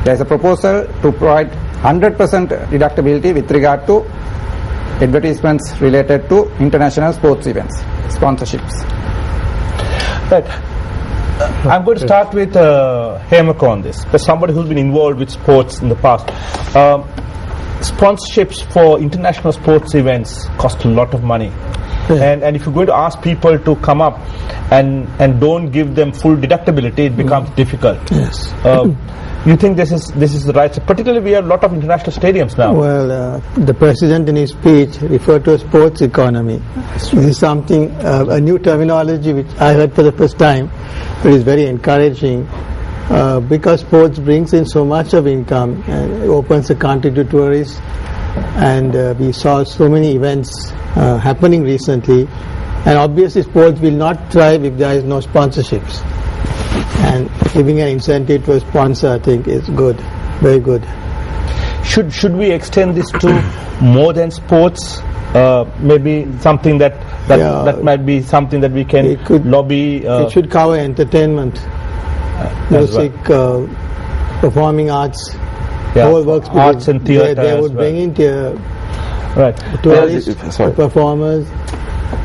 There is a proposal to provide 100% deductibility with regard to advertisements related to international sports events, sponsorships. Right. I'm going to start with Hemaka on this, because somebody who's been involved with sports in the past. Sponsorships for international sports events cost a lot of money. Yeah. And if you're going to ask people to come up and don't give them full deductibility, it becomes difficult. Yes. You think this is the right? So particularly, we have a lot of international stadiums now. Well, the president in his speech referred to a sports economy. This is something, a new terminology which I heard for the first time, but is very encouraging because sports brings in so much of income and opens the country to tourists. And we saw so many events happening recently, and obviously sports will not thrive if there is no sponsorships. And giving an incentive to a sponsor, I think, is good, very good. Should we extend this to more than sports? Maybe something that might be something that we can lobby. It should cover entertainment, music, performing arts. Whole works, arts and theatre. They would bring in tourists, performers,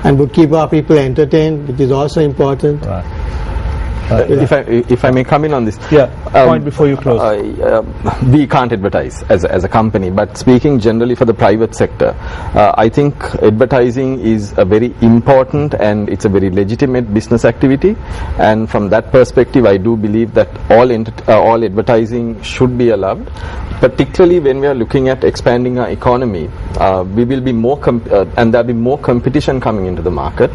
and would keep our people entertained, which is also important. Right. If I may come in on this, point before you close. We can't advertise as a company, but speaking generally for the private sector, I think advertising is a very important and it's a very legitimate business activity, and from that perspective I do believe that all advertising should be allowed, particularly when we are looking at expanding our economy. We will be more and there will be more competition coming into the market,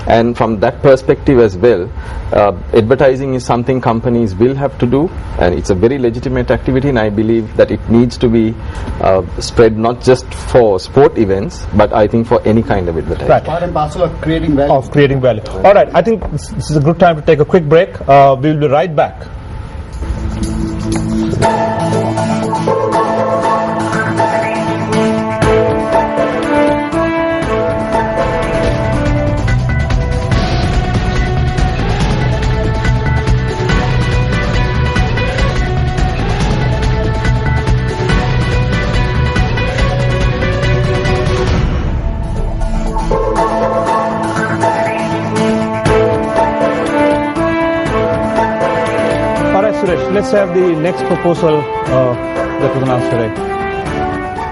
and from that perspective as well, advertising is something companies will have to do, and it's a very legitimate activity, and I believe that it needs to be spread not just for sport events, but I think for any kind of advertising. Right. Part and parcel of creating value. All right, I think this is a good time to take a quick break. We will be right back. Let's have the next proposal that was announced today.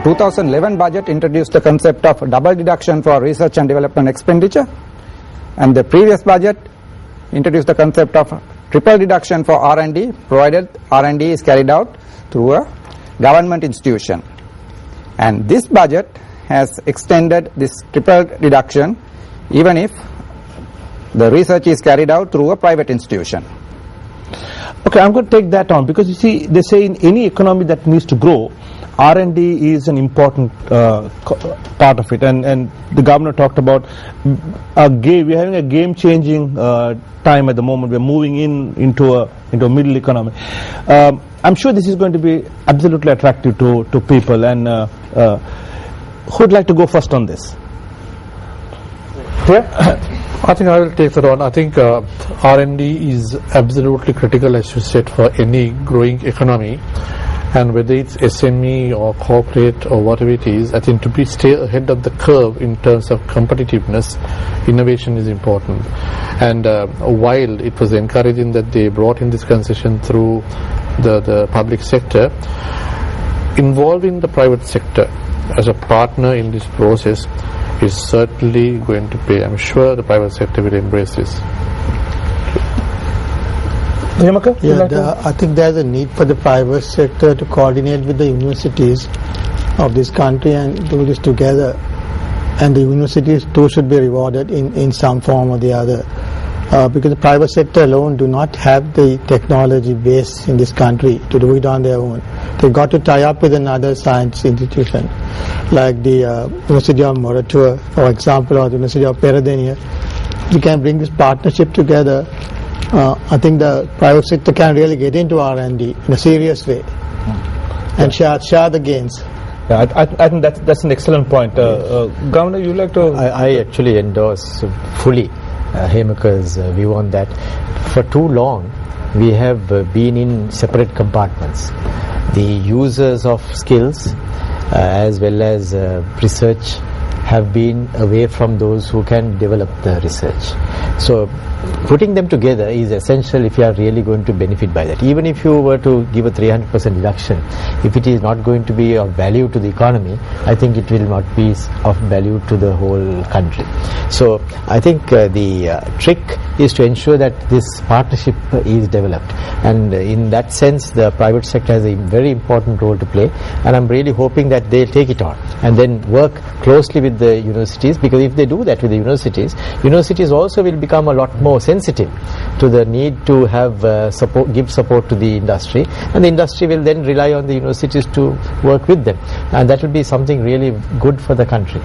2011 budget introduced the concept of double deduction for research and development expenditure, and the previous budget introduced the concept of triple deduction for R&D, provided R&D is carried out through a government institution. And this budget has extended this triple deduction even if the research is carried out through a private institution. Okay, I'm going to take that on, because you see, they say in any economy that needs to grow, R&D is an important part of it, and the governor talked about we're having a game-changing time at the moment. We're moving into a middle economy. I'm sure this is going to be absolutely attractive to people, and who would like to go first on this? Yeah. I think I will take that on. I think R&D is absolutely critical, as you said, for any growing economy, and whether it's SME or corporate or whatever it is, I think to stay ahead of the curve in terms of competitiveness, innovation is important. And while it was encouraging that they brought in this concession through the public sector, involving the private sector as a partner in this process is certainly going to pay. I'm sure the private sector will embrace this. I think there's a need for the private sector to coordinate with the universities of this country and do this together, and the universities too should be rewarded in some form or the other, because the private sector alone do not have the technology base in this country to do it on their own. They've got to tie up with another science institution like the University of Moratuwa, for example, or the University of Peradeniya. We can bring this partnership together. I think the private sector can really get into R&D in a serious way and share the gains. Yeah, I think that's an excellent point. Governor, you like to? I actually endorse fully Hemaka's view on that. For too long, we have been in separate compartments. the users of skills as well as research have been away from those who can develop the research. So putting them together is essential if you are really going to benefit by that. Even if you were to give a 300% deduction, if it is not going to be of value to the economy, I think it will not be of value to the whole country. So I think the trick is to ensure that this partnership is developed, and in that sense the private sector has a very important role to play, and I'm really hoping that they'll take it on and then work closely with the universities, because if they do that with the universities also will become a lot more sensitive to the need to have give support to the industry, and the industry will then rely on the universities to work with them, and that will be something really good for the country.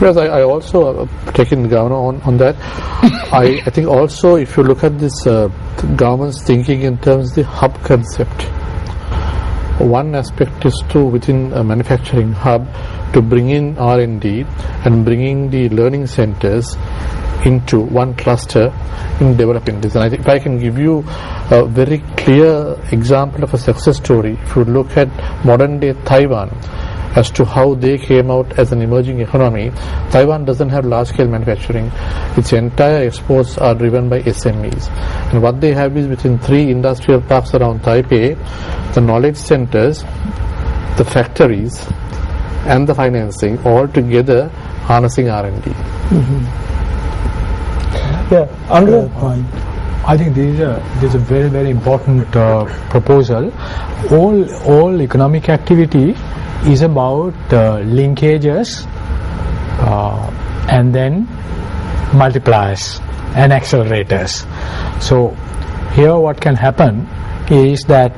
Yes, I also taken government on that. I think also if you look at this government's thinking in terms of the hub concept, one aspect is to, within a manufacturing hub, to bring in R&D and bringing the learning centers into one cluster in developing this. And I think if I can give you a very clear example of a success story, if you look at modern day Taiwan as to how they came out as an emerging economy, Taiwan doesn't have large scale manufacturing. Its entire exports are driven by SMEs, and what they have is within 3 industrial parks around Taipei, the knowledge centers, the factories and the financing all together harnessing R&D. Yeah, Andrea? I think this is a very, very important proposal. All economic activity is about linkages and then multipliers and accelerators. So here what can happen is that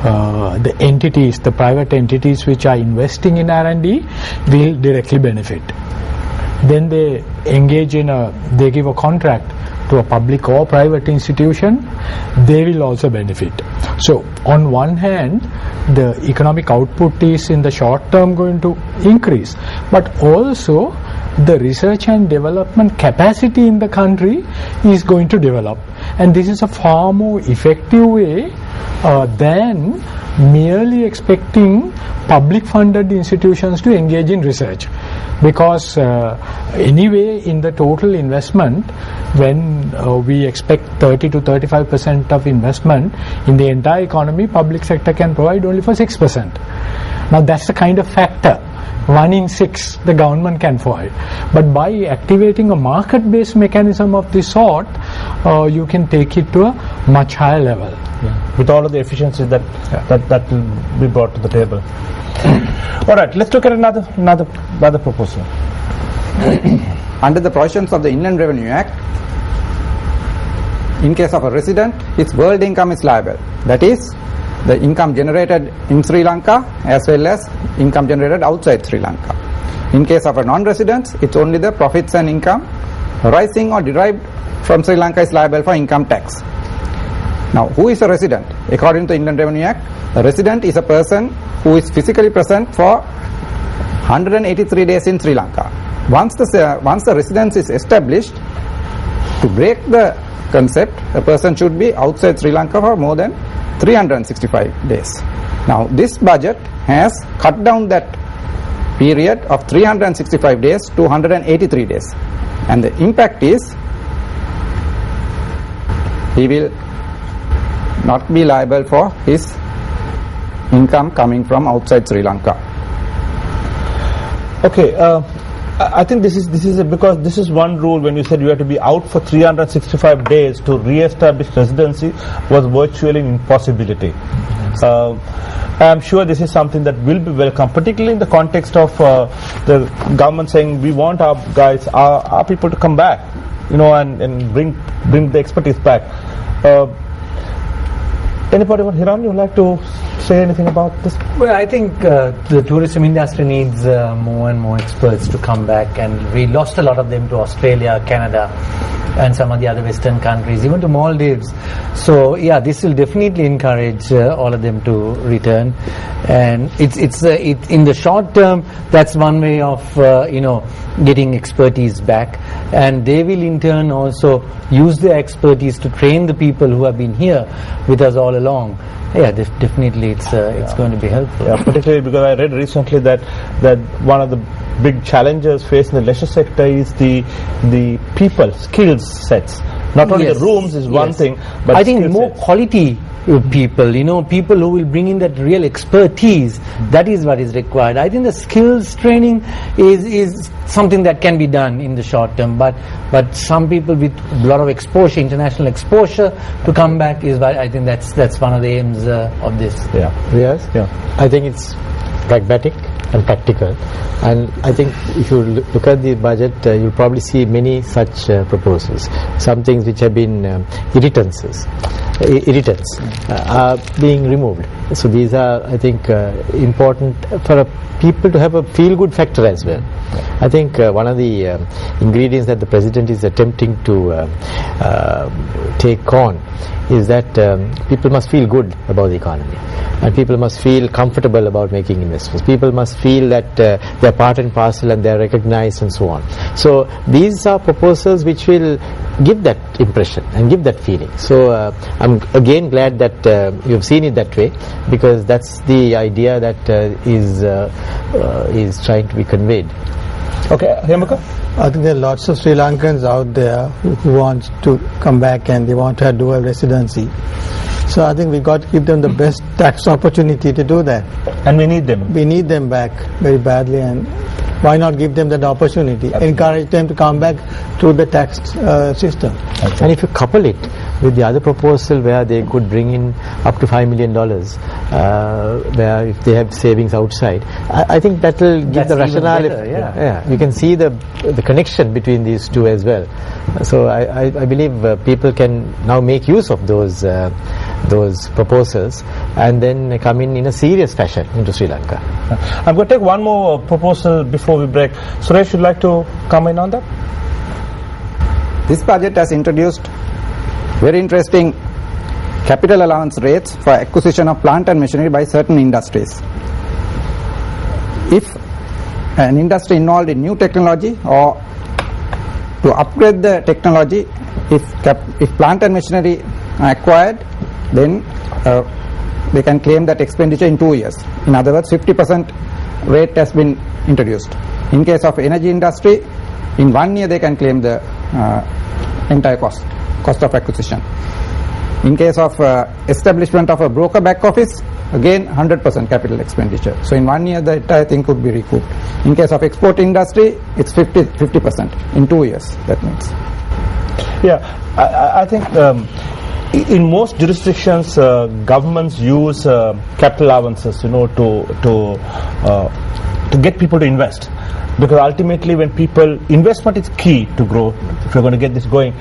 the entities, the private entities which are investing in R&D will directly benefit. Then they engage they give a contract to a public or private institution, they will also benefit. So on one hand, the economic output is in the short term going to increase, but also the research and development capacity in the country is going to develop, and this is a far more effective way than merely expecting public funded institutions to engage in research, because anyway in the total investment, when we expect 30 to 35% of investment in the entire economy, public sector can provide only for 6%. Now that's the kind of factor 1 in 6 the government can provide, but by activating a market based mechanism of this sort, you can take it to a much higher level. With all of the efficiencies that will be brought to the table. All right, let's look at another proposal. Under the provisions of the Inland Revenue Act, in case of a resident, its world income is liable. That is, the income generated in Sri Lanka as well as income generated outside Sri Lanka. In case of a non-resident, it's only the profits and income arising or derived from Sri Lanka is liable for income tax. Now, who is a resident? According to the Inland Revenue Act, a resident is a person who is physically present for 183 days in Sri Lanka. Once the residence is established, to break the concept, a person should be outside Sri Lanka for more than 365 days. Now, this budget has cut down that period of 365 days to 183 days, and the impact is he will not be liable for his income coming from outside Sri Lanka. Okay, I think this is because this is one rule. When you said you have to be out for 365 days to re-establish residency was virtually an impossibility. I'm sure this is something that will be welcome, particularly in the context of the government saying we want our guys, our people to come back, and bring the expertise back. Anybody, Hiram, you would like to say anything about this? Well, I think the tourism industry needs more and more experts to come back, and we lost a lot of them to Australia, Canada, and some of the other Western countries, even to Maldives. So yeah, this will definitely encourage all of them to return, and it's in the short term, that's one way of getting expertise back, and they will in turn also use their expertise to train the people who have been here with us all along. Yeah, definitely it's going to be helpful. Yeah, particularly because I read recently that one of the big challenges facing the leisure sector is the people skills sets. Not only the rooms is one thing, but I think more quality people, people who will bring in that real expertise. That is what is required. I think the skills training is something that can be done in the short term, but some people with a lot of exposure, international exposure, to come back is what I think that's one of the aims of this. Yeah. Yes. Yeah. I think it's pragmatic and practical, and I think if you look at the budget, you'll probably see many such proposals. Some things which have been irritants are being removed. So these are, I think, important for people to have a feel-good factor as well. I think one of the ingredients that the President is attempting to take on is that people must feel good about the economy, and people must feel comfortable about making investments. People must feel that they're part and parcel and they're recognized and so on. So these are proposals which will give that impression and give that feeling. So I'm again glad that you've seen it that way, because that's the idea that is trying to be conveyed. Okay, Hemaka? I think there are lots of Sri Lankans out there who want to come back and they want to have dual residency. So I think we got to give them the best tax opportunity to do that. And we need them. We need them back very badly, and why not give them that opportunity? Absolutely. Encourage them to come back through the tax system. Okay. And if you couple it with the other proposal where they could bring in up to $5 million, where if they have savings outside, I think that will give the rationale. Better, you can see the connection between these two as well. So I believe people can now make use of those proposals and then come in a serious fashion into Sri Lanka. I'm going to take one more proposal before we break. Suresh, would you like to comment on that? This budget has introduced very interesting capital allowance rates for acquisition of plant and machinery by certain industries. If an industry involved in new technology or to upgrade the technology, if plant and machinery are acquired, then they can claim that expenditure in 2 years. In other words, 50% rate has been introduced. In case of energy industry, in 1 year they can claim the entire cost of acquisition. In case of establishment of a broker back office, again 100% capital expenditure. So in 1 year the entire thing could be recouped. In case of export industry, it's 50% in 2 years, that means. Yeah, I think in most jurisdictions governments use capital allowances to get people to invest, because ultimately when people, investment is key to grow if you're going to get this going.